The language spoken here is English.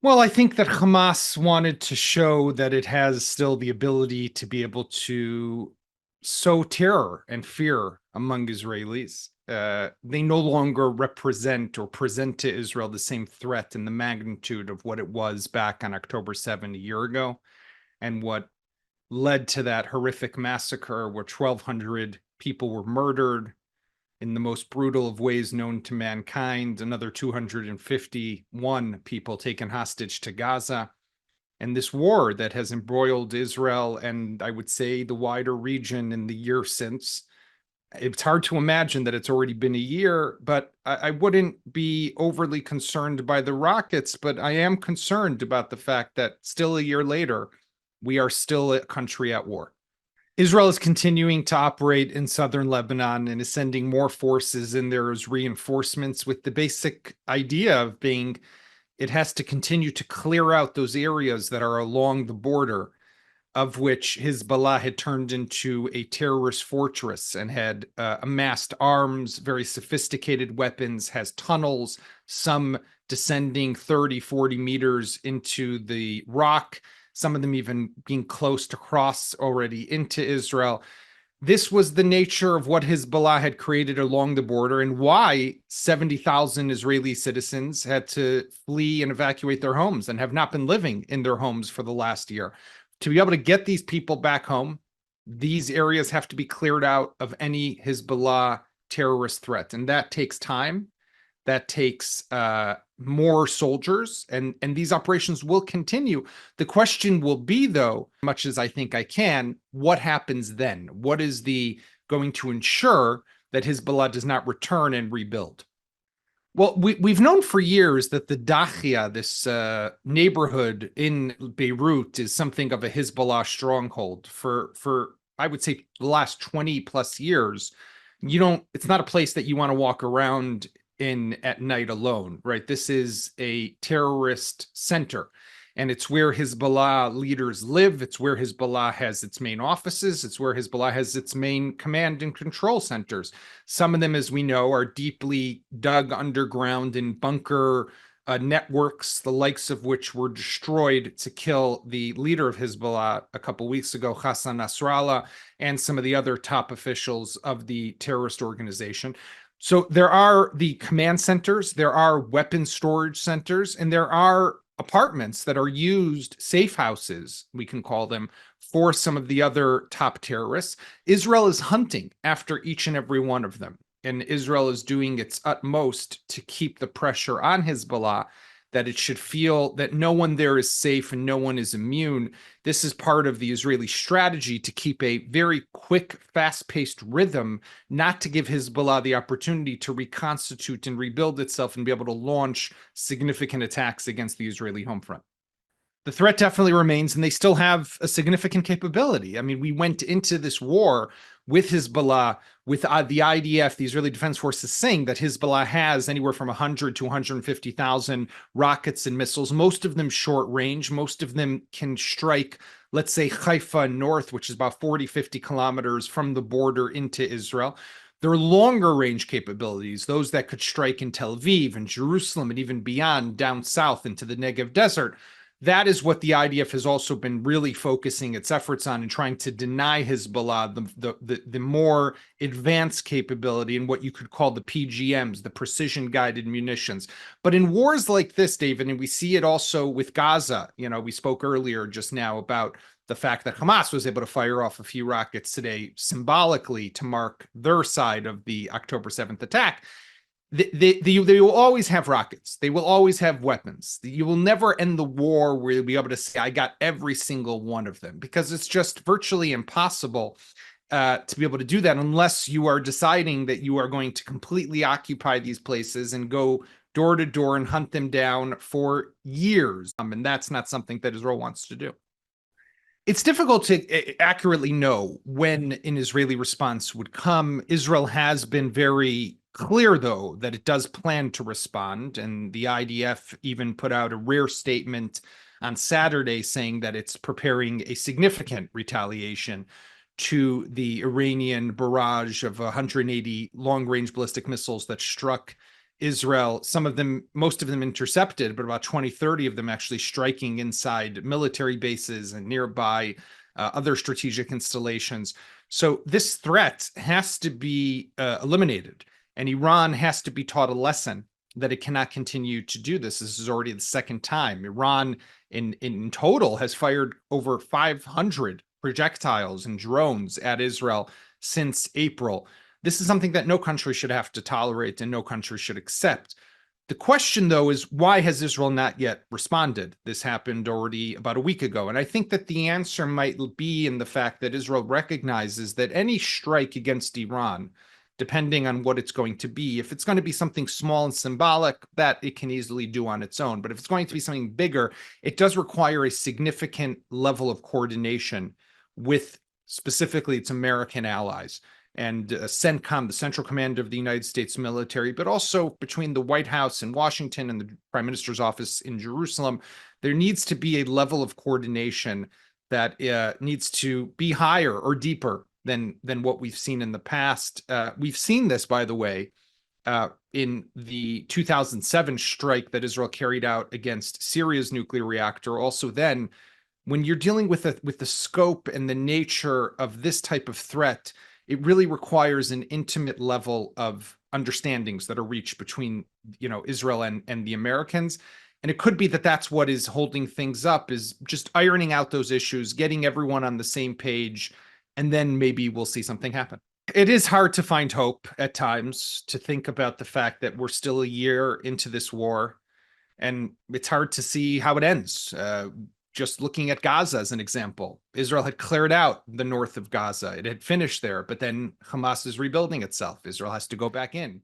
Well, I think that Hamas wanted to show that it has still the ability to be able to sow terror and fear among Israelis. They no longer represent or present to Israel the same threat and the magnitude of what it was back on October 7 a year ago, and what led to that horrific massacre where 1,200 people were murdered in the most brutal of ways known to mankind, another 251 people taken hostage to Gaza. And this war that has embroiled Israel and I would say the wider region in the year since. It's hard to imagine that it's already been a year, but I wouldn't be overly concerned by the rockets, but I am concerned about the fact that still a year later, we are still a country at war. Israel is continuing to operate in southern Lebanon and is sending more forces in there as reinforcements, with the basic idea of being it has to continue to clear out those areas that are along the border, of which Hezbollah had turned into a terrorist fortress and had amassed arms, very sophisticated weapons, has tunnels, some descending 30, 40 meters into the rock, some of them even being close to cross already into Israel. This was the nature of what Hezbollah had created along the border and why 70,000 Israeli citizens had to flee and evacuate their homes and have not been living in their homes for the last year. To be able to get these people back home, these areas have to be cleared out of any Hezbollah terrorist threat. And that takes time. That takes more soldiers, and these operations will continue. The question will be, though, much as I think I can, what happens then? What is the going to ensure that Hezbollah does not return and rebuild? Well, we've known for years that the Dahia, this neighborhood in Beirut, is something of a Hezbollah stronghold. For I would say the last 20 plus years, it's not a place that you want to walk around in at night alone, right? This is a terrorist center, and it's where Hezbollah leaders live. It's where Hezbollah has its main offices. It's where Hezbollah has its main command and control centers. Some of them, as we know, are deeply dug underground in bunker networks, the likes of which were destroyed to kill the leader of Hezbollah a couple weeks ago, Hassan Nasrallah, and some of the other top officials of the terrorist organization. So there are the command centers, there are weapon storage centers, and there are apartments that are used, safe houses, we can call them, for some of the other top terrorists. Israel is hunting after each and every one of them. And Israel is doing its utmost to keep the pressure on Hezbollah that it should feel that no one there is safe and no one is immune. This is part of the Israeli strategy to keep a very quick, fast-paced rhythm, not to give Hezbollah the opportunity to reconstitute and rebuild itself and be able to launch significant attacks against the Israeli home front. The threat definitely remains, and they still have a significant capability. I mean, we went into this war with Hezbollah, with the IDF, the Israeli Defense Forces, saying that Hezbollah has anywhere from 100 to 150,000 rockets and missiles, most of them short range. Most of them can strike, let's say, Haifa north, which is about 40, 50 kilometers from the border into Israel. There are longer range capabilities, those that could strike in Tel Aviv and Jerusalem and even beyond, down south into the Negev desert. That is what the IDF has also been really focusing its efforts on, and trying to deny Hezbollah the more advanced capability and what you could call the PGMs, the precision guided munitions. But in wars like this, David, and we see it also with Gaza, we spoke earlier just now about the fact that Hamas was able to fire off a few rockets today symbolically to mark their side of the October 7th attack. They will always have rockets. They will always have weapons. You will never end the war where you'll be able to say, I got every single one of them, because it's just virtually impossible to be able to do that unless you are deciding that you are going to completely occupy these places and go door to door and hunt them down for years. And that's not something that Israel wants to do. It's difficult to accurately know when an Israeli response would come. Israel has been very clear, though, that it does plan to respond, and the IDF even put out a rare statement on Saturday saying that it's preparing a significant retaliation to the Iranian barrage of 180 long-range ballistic missiles that struck Israel, some of them, most of them intercepted, but about 20, 30 of them actually striking inside military bases and nearby other strategic installations. So this threat has to be eliminated, and Iran has to be taught a lesson that it cannot continue to do this. This is already the second time. Iran in total has fired over 500 projectiles and drones at Israel since April. This is something that no country should have to tolerate and no country should accept. The question, though, is why has Israel not yet responded? This happened already about a week ago. And I think that the answer might be in the fact that Israel recognizes that any strike against Iran, depending on what it's going to be, if it's going to be something small and symbolic, that it can easily do on its own. But if it's going to be something bigger, it does require a significant level of coordination with specifically its American allies and CENTCOM, the Central Command of the United States military, but also between the White House in Washington and the Prime Minister's office in Jerusalem. There needs to be a level of coordination that needs to be higher or deeper than what we've seen in the past. We've seen this, by the way, in the 2007 strike that Israel carried out against Syria's nuclear reactor. Also then, when you're dealing with the scope and the nature of this type of threat, it really requires an intimate level of understandings that are reached between, Israel and the Americans. And it could be that that's what is holding things up, is just ironing out those issues, getting everyone on the same page, and then maybe we'll see something happen. It is hard to find hope at times, to think about the fact that we're still a year into this war, and it's hard to see how it ends. Just looking at Gaza as an example, Israel had cleared out the north of Gaza. It had finished there, but then Hamas is rebuilding itself. Israel has to go back in.